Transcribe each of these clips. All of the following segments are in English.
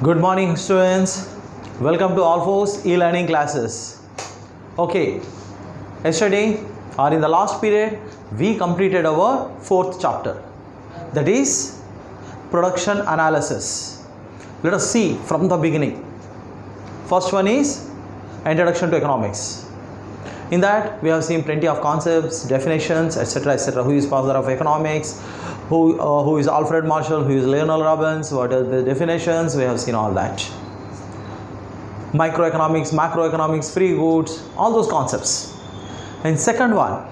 Good morning, students. Welcome to Alphos e-learning classes. Okay, yesterday or in the last period, we completed our fourth chapter, that is production analysis. Let us see from the beginning. First one is introduction to economics. In that, we have seen plenty of concepts, definitions, etc., etc. Who is father of economics? Who is Alfred Marshall? Who is Lionel Robbins? What are the definitions? We have seen all that. Microeconomics, macroeconomics, free goods, all those concepts. And second one,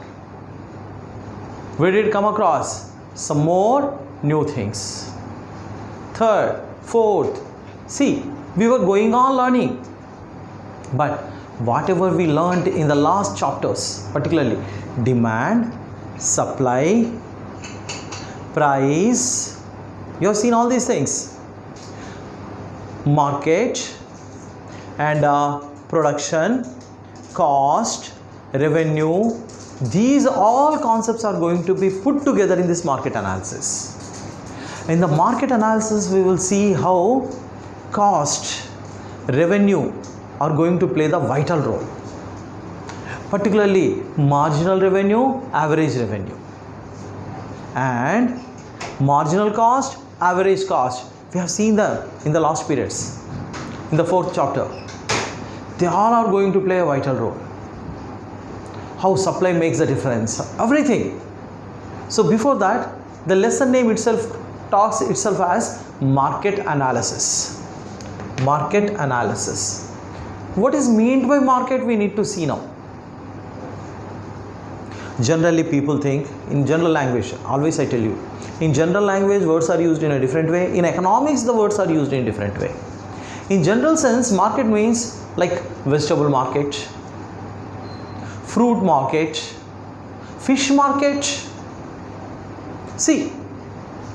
we did come across some more new things. Third, fourth, see, we were going on learning, but whatever we learned in the last chapters, particularly demand, supply, price, you have seen all these things, market and production, cost, revenue, these all concepts are going to be put together in this market analysis. In the market analysis, we will see how cost, revenue are going to play the vital role, particularly marginal revenue, average revenue, and marginal cost, average cost. We have seen them in the last periods, in the fourth chapter. They all are going to play a vital role. How supply makes the difference, everything. So before that, the lesson name itself talks itself as market analysis. Market analysis. What is meant by market, we need to see now. Generally, people think in general language, always I tell you, in general language, words are used in a different way. In economics, the words are used in a different way. In general sense, market means like vegetable market, fruit market, fish market. See,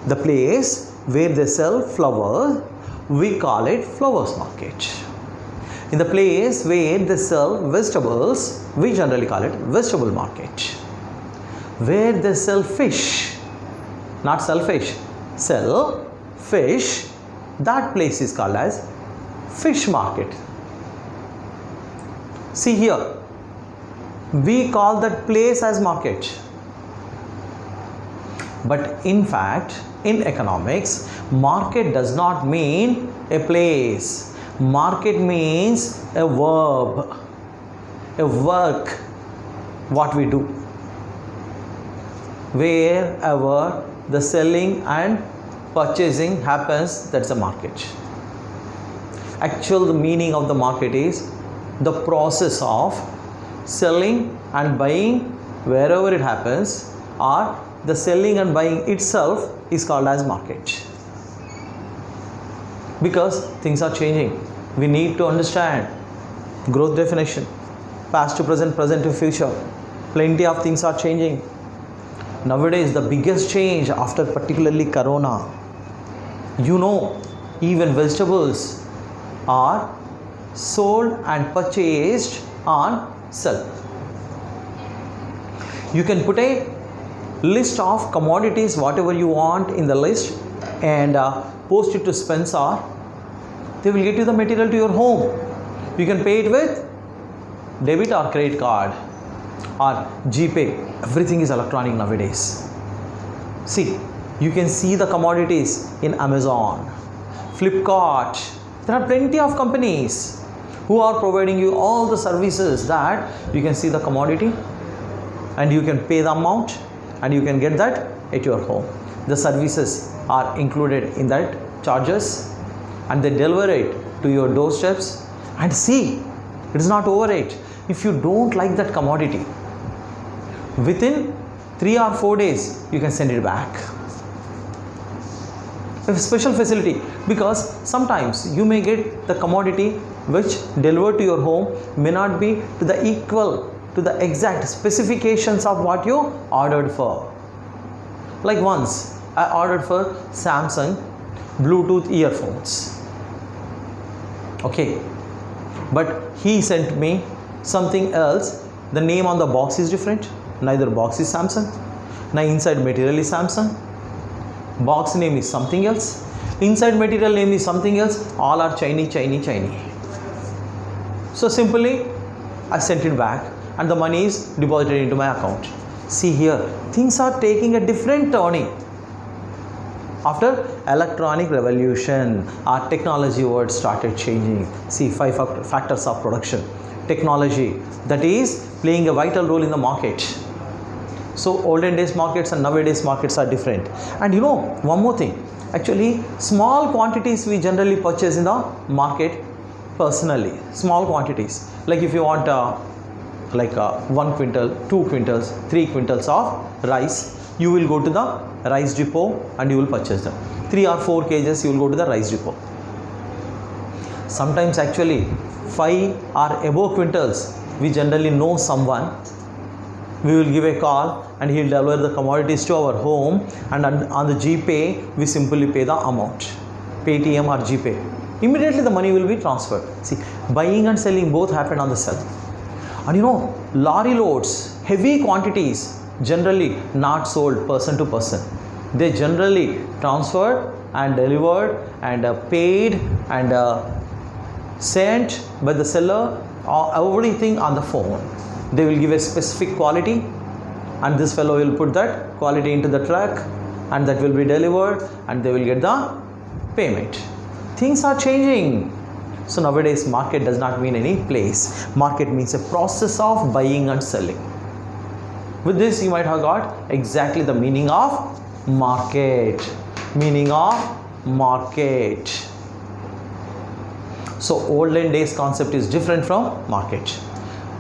the place where they sell flowers, we call it flowers market. In the place where they sell vegetables, we generally call it vegetable market. Where they sell fish, not sell fish, sell fish, that place is called as fish market. See here, we call that place as market. But in fact, in economics, market does not mean a place. Market means a verb, a work, what we do. Wherever the selling and purchasing happens, that's a market. Actual meaning of the market is the process of selling and buying wherever it happens, or the selling and buying itself is called as market. Because things are changing, we need to understand growth definition, past to present, present to future. Plenty of things are changing. Nowadays, the biggest change after particularly Corona, you know, even vegetables are sold and purchased on shelf. You can put a list of commodities, whatever you want in the list, and post it to Spencer. They will get you the material to your home. You can pay it with debit or credit card or GPay. Everything is electronic nowadays. See, you can see the commodities in Amazon, Flipkart. There are plenty of companies who are providing you all the services that you can see the commodity and you can pay the amount and you can get that at your home. The services are included in that charges and they deliver it to your doorsteps. And see, it is not over it. If you don't like that commodity, within 3 or 4 days, you can send it back. A special facility, because sometimes you may get the commodity which delivered to your home may not be to the equal, to the exact specifications of what you ordered for. Like once, I ordered for Samsung Bluetooth earphones. Okay, but he sent me something else. The name on the box is different. Neither box is Samsung, neither inside material is Samsung. Box name is something else. inside material name is something else, all are Chinese. So simply I sent it back and the money is deposited into my account. See here, things are taking a different turning. After electronic revolution, our technology world started changing. See, 5 factors of production. Technology, that is playing a vital role in the market. So olden days markets and nowadays markets are different. And you know one more thing, actually small quantities we generally purchase in the market personally. Small quantities, like if you want 1 quintal, 2 quintals, 3 quintals of rice, you will go to the rice depot and you will purchase them. 3 or 4 kgs you will go to the rice depot. Sometimes actually 5 or above quintals, we generally know someone, we will give a call and he will deliver the commodities to our home, and on the GPay we simply pay the amount, Paytm or GPay. Immediately the money will be transferred. See, buying and selling both happen on the cell. And you know, lorry loads, heavy quantities, generally not sold person to person. They generally transferred and delivered and paid and sent by the seller, everything on the phone. They will give a specific quality and this fellow will put that quality into the truck and that will be delivered and they will get the payment. Things are changing. So nowadays market does not mean any place. Market means a process of buying and selling. With this you might have got exactly the meaning of market. Meaning of market. So olden days concept is different from market.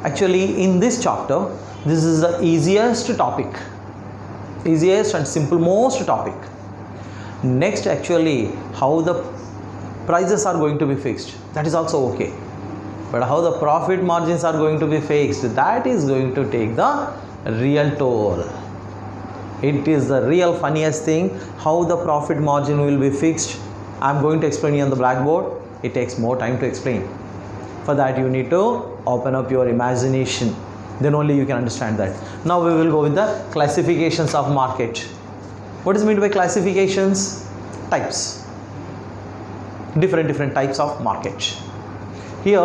Actually in this chapter, this is the easiest topic. Easiest and simple most topic. Next actually how the prices are going to be fixed, that is also okay. But how the profit margins are going to be fixed, that is going to take the real toll. It is the real funniest thing, how the profit margin will be fixed. I am going to explain you on the blackboard. It takes more time to explain. For that you need to open up your imagination, then only you can understand that. Now we will go with the classifications of market. What is meant by classifications? Types. Different types of market. Here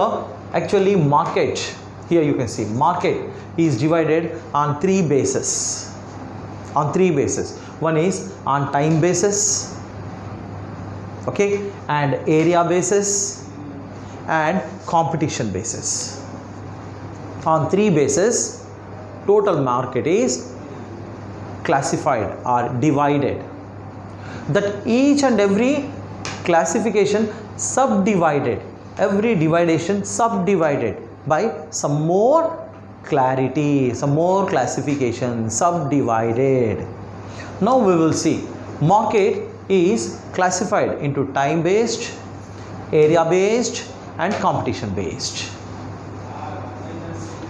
actually market, here you can see market is divided on 3 bases. On 3 bases. One is on time basis, okay, and area basis and competition basis. On 3 bases, total market is classified or divided. That each and every classification subdivided, every dividation subdivided by some more clarity, some more classification, subdivided. Now we will see market is classified into time based, area based and competition based.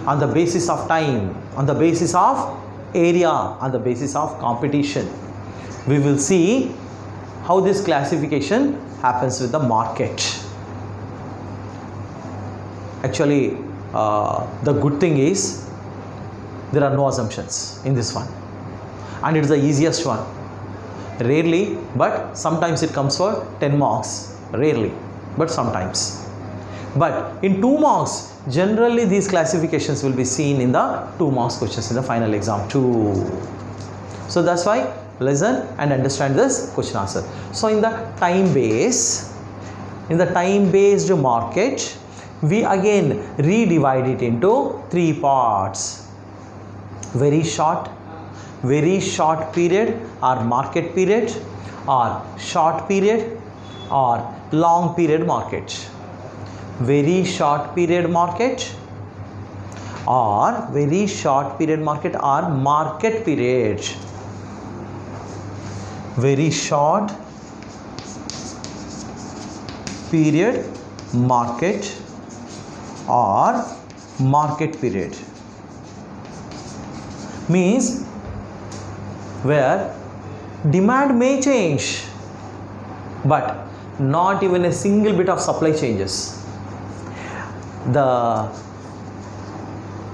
On the basis of time, on the basis of area, on the basis of competition, we will see how this classification happens with the market. Actually the good thing is there are no assumptions in this one, and it is the easiest one. Rarely, but sometimes it comes for 10 marks. Rarely, but sometimes. But in 2 marks, generally these classifications will be seen in the 2 marks questions in the final exam too. So that's why listen and understand this question answer. So in the time base, in the time based market, we again redivide it into 3 parts. Very short period or market period, or short period or long period market. Very short period market or very short period market or market period. Very short period market or market period means where demand may change but not even a single bit of supply changes. The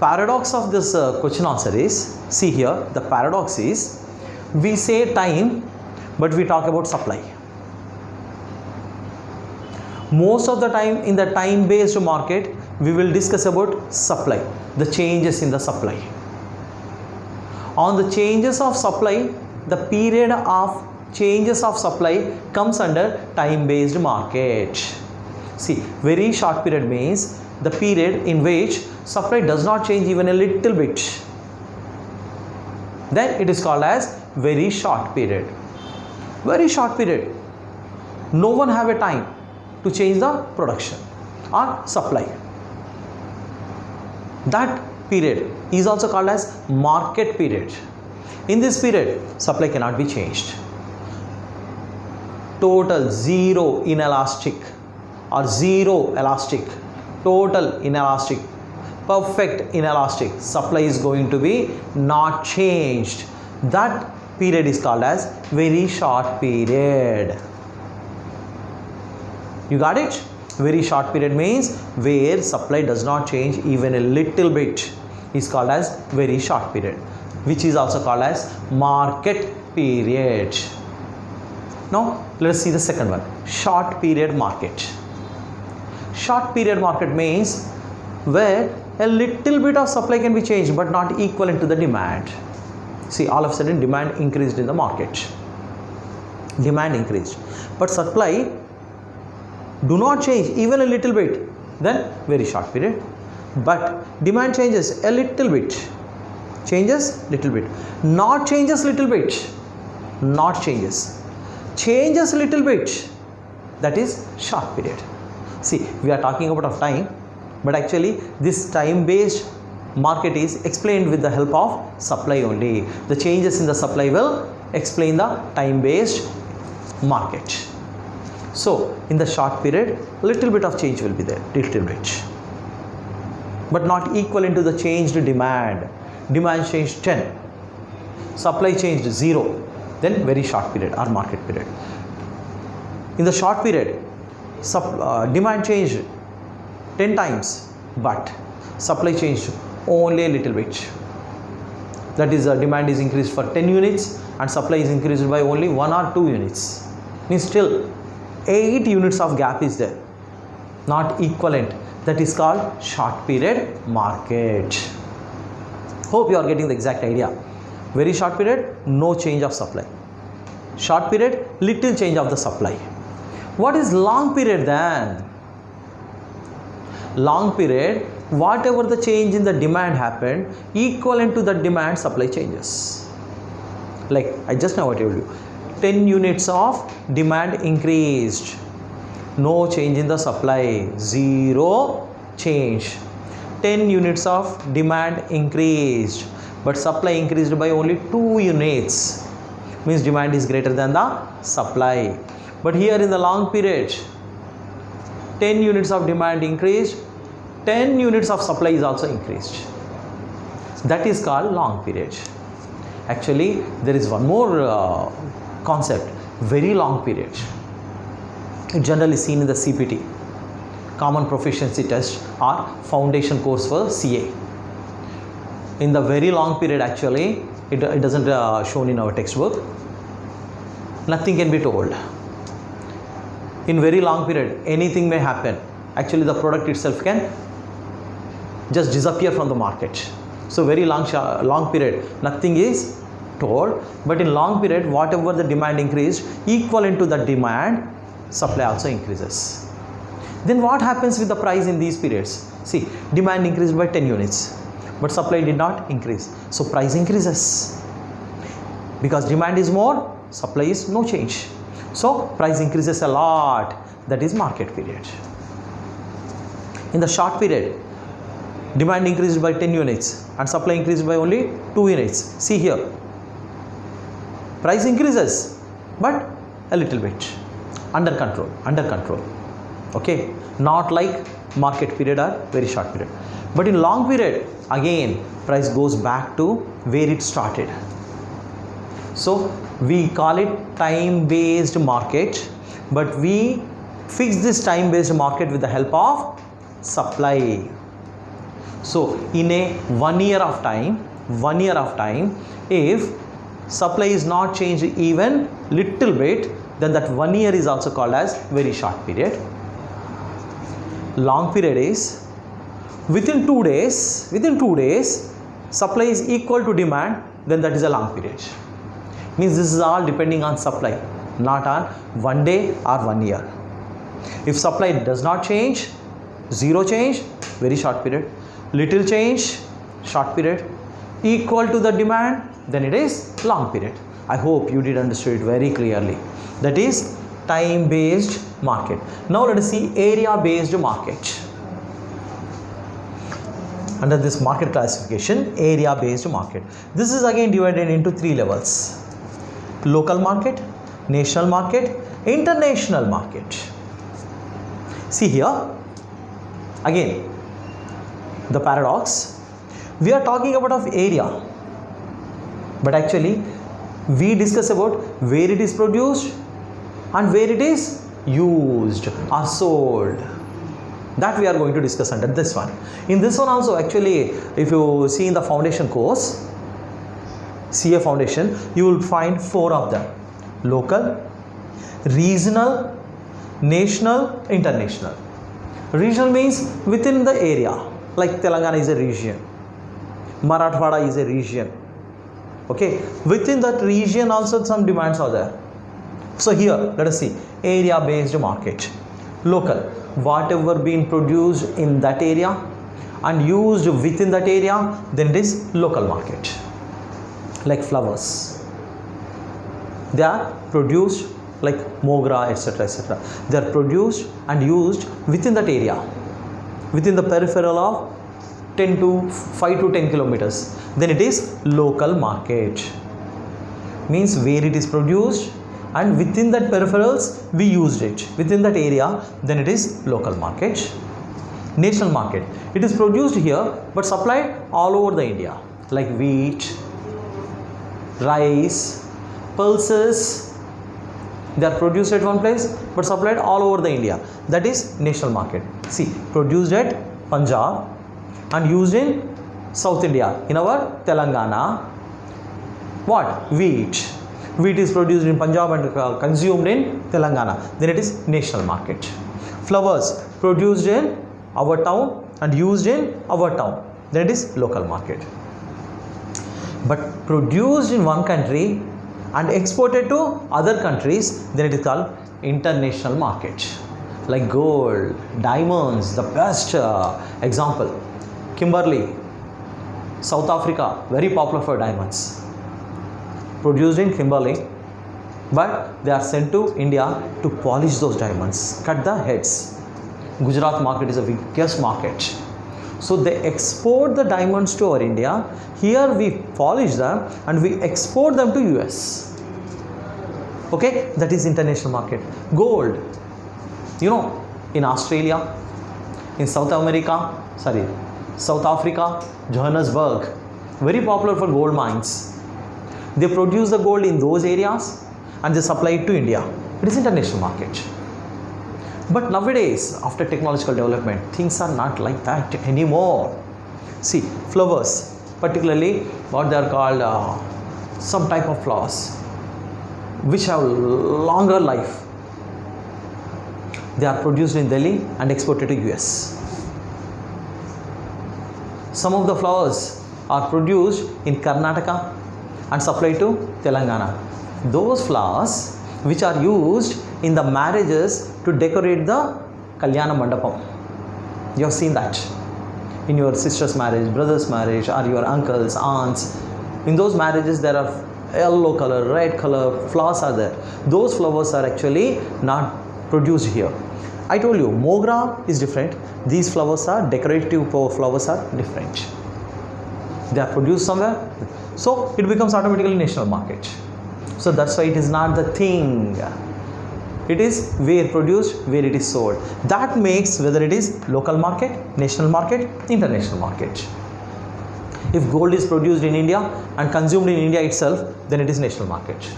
paradox of this question answer is, see here, the paradox is we say time but we talk about supply. Most of the time in the time based market, we will discuss about supply, the changes in the supply. On the changes of supply, the period of changes of supply comes under time based market. See, very short period means the period in which supply does not change even a little bit. Then it is called as very short period. Very short period. No one have a time to change the production or supply. That period is also called as market period. In this period, supply cannot be changed. Total zero inelastic or zero elastic, total inelastic, perfect inelastic supply is going to be not changed. That period is called as very short period. You got it? Very short period means where supply does not change even a little bit is called as very short period, which is also called as market period. Now let us see the second one, short period market. Short period market means where a little bit of supply can be changed but not equivalent to the demand. See, all of a sudden demand increased in the market. Demand increased, but supply do not change even a little bit, then very short period. But demand changes a little bit, changes little bit, not changes little bit, not changes, changes little bit, that is short period. See, we are talking about of time, but actually this time based market is explained with the help of supply only. The changes in the supply will explain the time based market. So in the short period, little bit of change will be there, little bit, but not equivalent to the changed demand. Demand changed 10, supply changed 0, then very short period or market period. In the short period, demand changed 10 times, but supply changed only a little bit. That is, demand is increased for 10 units and supply is increased by only 1 or 2 units. Means still 8 units of gap is there, not equivalent. That is called short period market. Hope you are getting the exact idea. Very short period, no change of supply. Short period, little change of the supply. What is long period then? Long period, whatever the change in the demand happened, equivalent to the demand, supply changes. Like I just now told you, 10 units of demand increased, no change in the supply, 0 change. 10 units of demand increased, but supply increased by only 2 units, means demand is greater than the supply. But here in the long period, 10 units of demand increased, 10 units of supply is also increased. That is called long period. Actually, there is one more concept, very long period. It generally seen in the CPT, Common Proficiency Test, or foundation course for CA. In the very long period, actually, it doesn't shown in our textbook. Nothing can be told. In very long period, anything may happen. Actually, the product itself can just disappear from the market. So very long period, nothing is told. But in long period, whatever the demand increased, equivalent to the demand, supply also increases. Then what happens with the price in these periods? See, demand increased by 10 units, but supply did not increase. So price increases. Because demand is more, supply is no change. So price increases a lot. That is market period. In the short period, demand increased by 10 units and supply increased by only 2 units. See here, price increases, but a little bit, under control. Okay, not like market period or very short period. But in long period, again price goes back to where it started. So we call it time based market, but we fix this time based market with the help of supply. So in a 1 year of time, if supply is not changed even little bit, then that 1 year is also called as very short period. long period is within 2 days supply is equal to demand, then that is a long period. Means this is all depending on supply, not on 1 day or 1 year. If supply does not change, zero change, very short period, little change, short period, equal to the demand, then it is long period. I hope you did understand it very clearly. That is time based market. Now let us see area based market. Under this market classification, area based market, this is again divided into 3 levels: local market, national market, international market. See here again the paradox. We are talking about of area, but actually we discuss about where it is produced and where it is used or sold. That we are going to discuss under this one. In this one also, actually, if you see in the foundation course, CA foundation, you will find 4 of them: local, regional, national, international. Regional means within the area, like Telangana is a region, Marathwada is a region. Okay, within that region also some demands are there. So here let us see area based market. Local, whatever been produced in that area and used within that area, then it is local market. Like flowers, they are produced like mogra, etc., etc. They are produced and used within that area, within the peripheral of 5 to 10 kilometers, then it is local market. Means where it is produced and within that peripherals we used it, within that area, then it is local market. National market, it is produced here but supplied all over the India, like wheat, rice, pulses, they are produced at one place but supplied all over the India, that is national market. See, produced at Punjab and used in South India, in our Telangana. What? Wheat is produced in Punjab and consumed in Telangana, then it is national market. Flowers produced in our town and used in our town, then it is local market. But produced in one country and exported to other countries, then it is called international market. Like gold, diamonds, the best example, Kimberley, South Africa, very popular for diamonds. Produced in Kimberley, but they are sent to India to polish those diamonds, cut the heads. Gujarat market is the biggest market. So they export the diamonds to our India. Here we polish them and we export them to US. Okay, that is international market. Gold, you know, in Australia, in South Africa, Johannesburg, very popular for gold mines. They produce the gold in those areas and they supply it to India. It is international market. But nowadays, after technological development, things are not like that anymore. See, flowers, particularly what they are called, some type of flowers which have longer life. They are produced in Delhi and exported to US. Some of the flowers are produced in Karnataka and supplied to Telangana. Those flowers which are used in the marriages to decorate the Kalyana Mandapam. You have seen that in your sister's marriage, brother's marriage, or your uncles, aunts. In those marriages there are yellow color, red color flowers are there. Those flowers are actually not produced here. I told you mogra is different. These flowers are decorative flowers are different. They are produced somewhere, so it becomes automatically national market. So that's why it is not the thing. It is where produced, where it is sold. That makes whether it is local market, national market, international market. If gold is produced in India and consumed in India itself, then it is national market.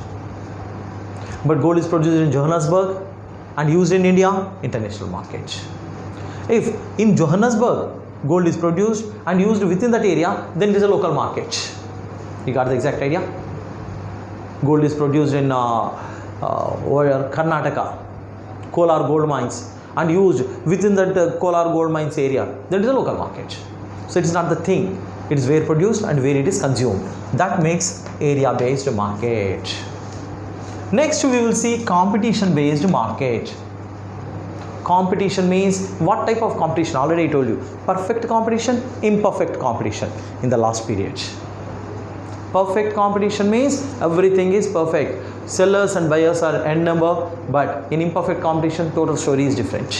But gold is produced in Johannesburg and used in India, international market. If in Johannesburg gold is produced and used within that area, then it is a local market. You got the exact idea? Gold is produced in Karnataka, Kolar gold mines, and used within that Kolar gold mines area, that is a local market. So it is not the thing, it is where produced and where it is consumed. That makes area based market. Next we will see competition based market. Competition means what type of competition? Already I told you, perfect competition, imperfect competition in the last period. Perfect competition means everything is perfect. Sellers and buyers are n number, but in imperfect competition, total story is different.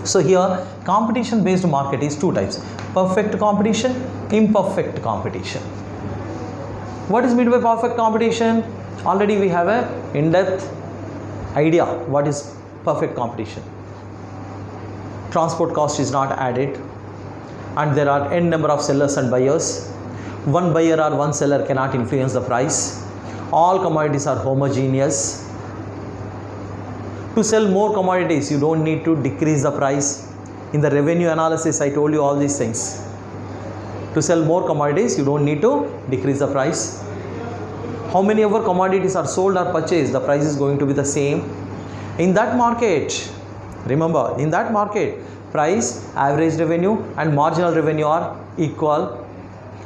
So here, competition based market is two types: perfect competition, imperfect competition. What is meant by perfect competition? Already we have a in-depth idea what is perfect competition. Transport cost is not added, and there are n number of sellers and buyers. One buyer or one seller cannot influence the price. All commodities are homogeneous. To sell more commodities, you don't need to decrease the price. In the revenue analysis, I told you all these things. To sell more commodities, you don't need to decrease the price. How many ever commodities are sold or purchased, the price is going to be the same. In that market, remember, in that market, price, average revenue and marginal revenue are equal.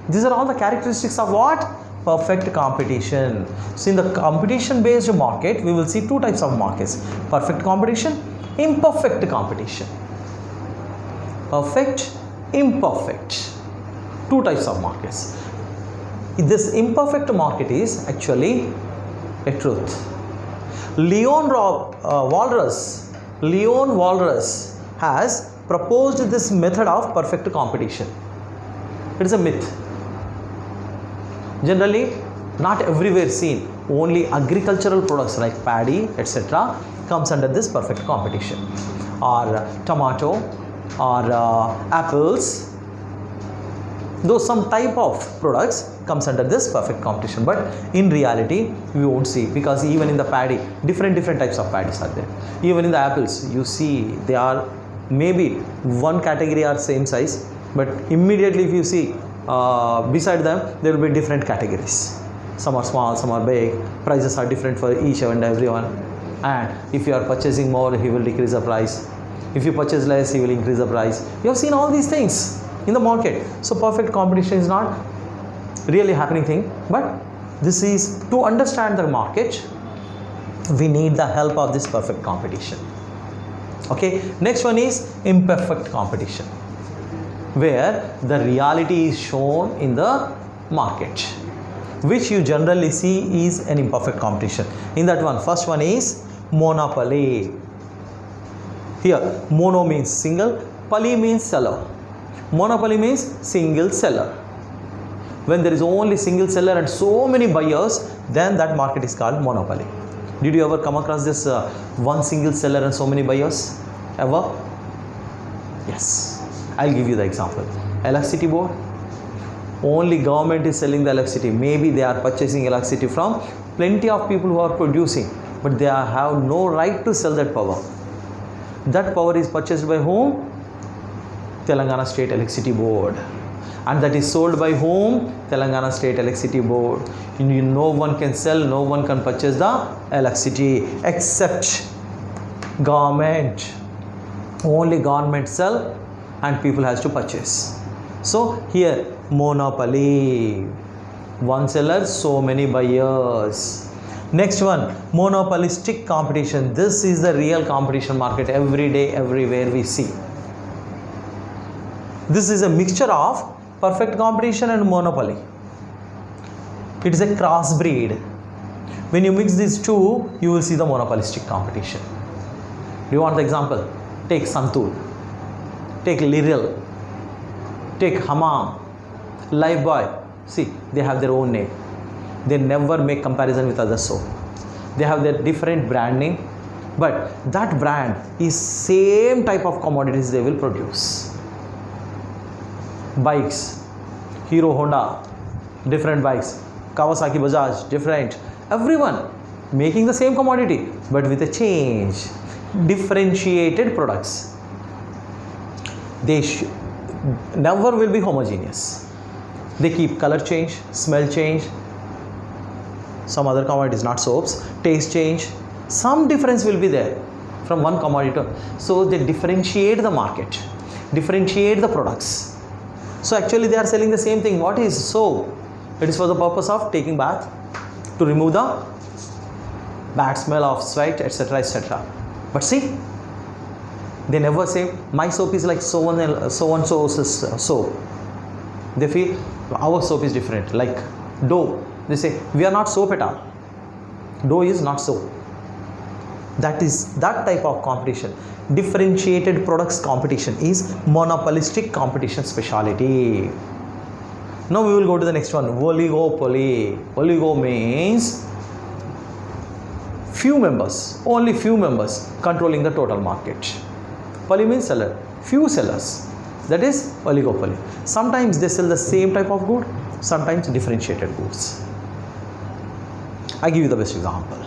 These are all the characteristics of what? Perfect competition. So in the competition based market, we will see two types of markets: perfect competition, imperfect competition. Perfect, imperfect. Two types of markets. This imperfect market is actually a truth. Leon Walras has proposed this method of perfect competition. It is a myth. Generally, not everywhere seen. Only agricultural products like paddy, etc. comes under this perfect competition. Or tomato, or apples. Though some type of products comes under this perfect competition, but in reality we won't see, because even in the paddy, different types of paddies are there. Even in the apples, you see they are maybe one category are same size, but immediately if you see beside them, there will be different categories. Some are small, some are big. Prices are different for each and everyone. And if you are purchasing more, he will decrease the price. If you purchase less, he will increase the price. You have seen all these things in the market. So perfect competition is not really happening thing, but this is to understand the market, we need the help of this perfect competition. Okay, next one is imperfect competition, where the reality is shown in the market, which you generally see is an imperfect competition. In that one, first one is monopoly. Here, mono means single, poly means seller. Monopoly means single seller. When there is only single seller and so many buyers, then that market is called monopoly. Did you ever come across this one single seller and so many buyers? Ever? Yes. I'll give you the example. Electricity board. Only government is selling the electricity. Maybe they are purchasing electricity from plenty of people who are producing, but they have no right to sell that power. That power is purchased by whom? Telangana State Electricity Board. And that is sold by whom? Telangana State Electricity Board. No one can sell, no one can purchase the electricity except government. Only government sell and people has to purchase. So here, monopoly. One seller, so many buyers. Next one, monopolistic competition. This is the real competition market. Every day, everywhere we see. This is a mixture of perfect competition and monopoly. It is a crossbreed. When you mix these two, you will see the monopolistic competition. Do you want the example? Take Santur, take Liril, take Hamam, Lifebuoy. See, they have their own name. They never make comparison with other soap. They have their different brand name, but that brand is same type of commodities they will produce. Bikes, Hero Honda, different bikes. Kawasaki Bajaj, different. Everyone making the same commodity, but with a change. Differentiated products. They never will be homogeneous. They keep color change, smell change. Some other commodities, not soaps, taste change. Some difference will be there. from one commodity. So they differentiate the market, differentiate the products. So actually they are selling the same thing. What is soap? It is for the purpose of taking bath, to remove the bad smell of sweat, etc., etc. But see, they never say my soap is like so and so's soap. They feel our soap is different. Like Dove, they say we are not soap at all. Dove is not soap. That is that type of competition. Differentiated products competition is monopolistic competition speciality. Now we will go to the next one. Oligopoly. Oligo means few members, only few members controlling the total market. Poly means seller, few sellers. That is oligopoly. Sometimes they sell the same type of good, sometimes differentiated goods. I give you the best example.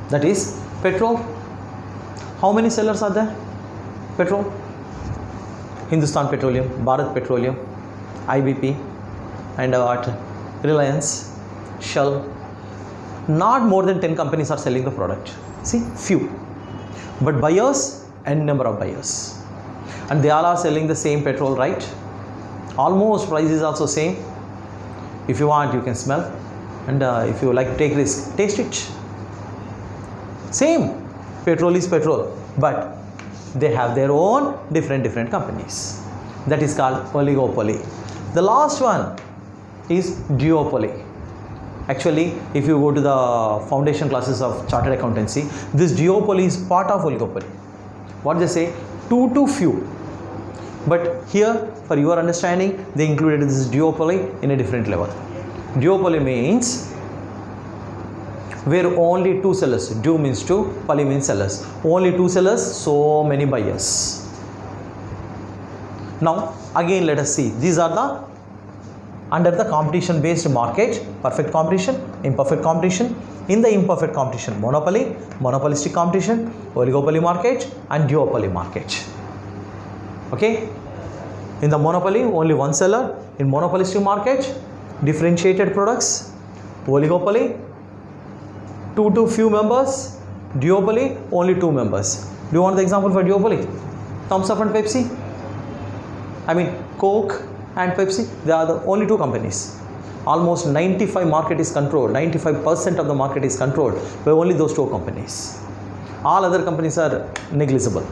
That is petrol. How many sellers are there? Petrol. Hindustan Petroleum, Bharat Petroleum, IBP, and Reliance, Shell. Not more than 10 companies are selling the product. See, few. But buyers, n number of buyers. And they all are selling the same petrol, right? Almost price is also same. If you want, you can smell. And if you like to take risk, taste it. Same. Petrol is petrol. But they have their own different companies. That is called oligopoly. The last one is duopoly. Actually, if you go to the foundation classes of chartered accountancy, this duopoly is part of oligopoly. What they say? Two to few. But here, for your understanding, they included this duopoly in a different level. Duopoly means where only two sellers. Du means two, poly means sellers. Only two sellers, so many buyers. Now, again let us see. These are the under the competition based market: perfect competition, imperfect competition. In the imperfect competition, monopoly, monopolistic competition, oligopoly market, and duopoly market. Okay? In the monopoly, only one seller. In monopolistic market, differentiated products. Oligopoly, two to few members. Duopoly, only two members. Do you want the example for duopoly? Thumbs Up and Pepsi. I mean Coke and Pepsi, they are the only two companies. Almost 95 market is controlled, 95% of the market is controlled by only those two companies. All other companies are negligible.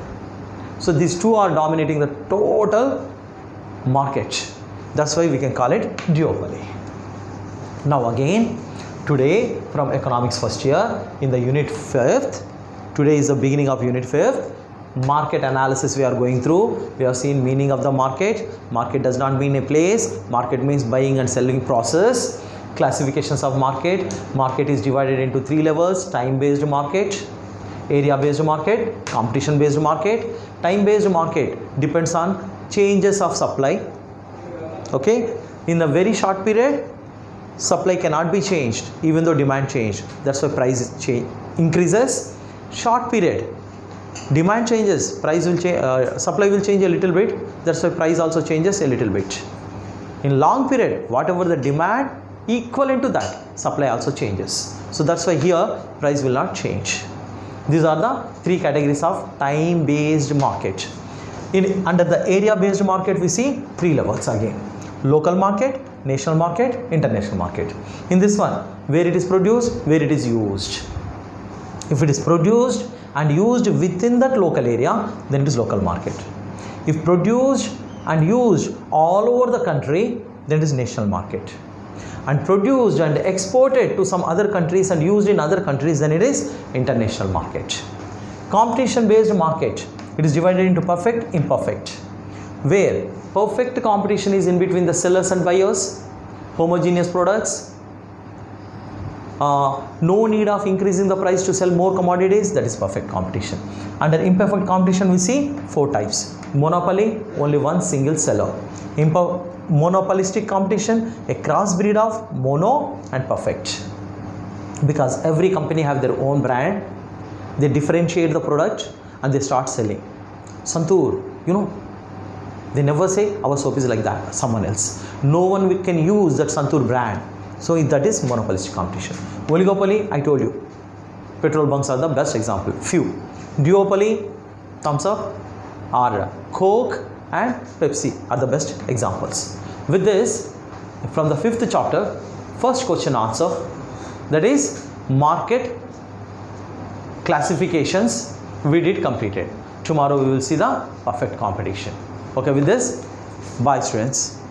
So these two are dominating the total market. That's why we can call it duopoly. Now again, today from economics first year in the unit 5th, today is the beginning of unit 5th. Market analysis we are going through. We have seen meaning of the market. Market does not mean a place. Market means buying and selling process. Classifications of market. Market is divided into three levels: time based market, area based market, competition based market. Time based market depends on changes of supply. Okay, in a very short period, supply cannot be changed even though demand changed. That's why price increases. Short period, demand changes, price will change, supply will change a little bit. That's why price also changes a little bit. In long period, whatever the demand, equivalent to that, supply also changes. So that's why here price will not change. These are the three categories of time based market. Under the area based market, we see three levels again: local market, national market, international market. In this one, where it is produced, where it is used. If it is produced and used within that local area, then it is local market. If produced and used all over the country, then it is national market. And produced and exported to some other countries and used in other countries, then it is international market. Competition based market, it is divided into perfect, imperfect. Where perfect competition is in between the sellers and buyers, homogeneous products, no need of increasing the price to sell more commodities, that is perfect competition. Under imperfect competition, we see four types: monopoly, only one single seller; monopolistic competition, a crossbreed of mono and perfect, because every company have their own brand, they differentiate the product and they start selling. Santur, you know, they never say our soap is like that, someone else. No one can use that Santur brand. So that is monopolistic competition. Oligopoly, I told you, petrol bunks are the best example. Few. Duopoly, Thumbs Up, or Coke and Pepsi are the best examples. With this, from the 5th chapter, first question answer, that is market classifications, we did completed. Tomorrow we will see the perfect competition. Okay, with this, bye students.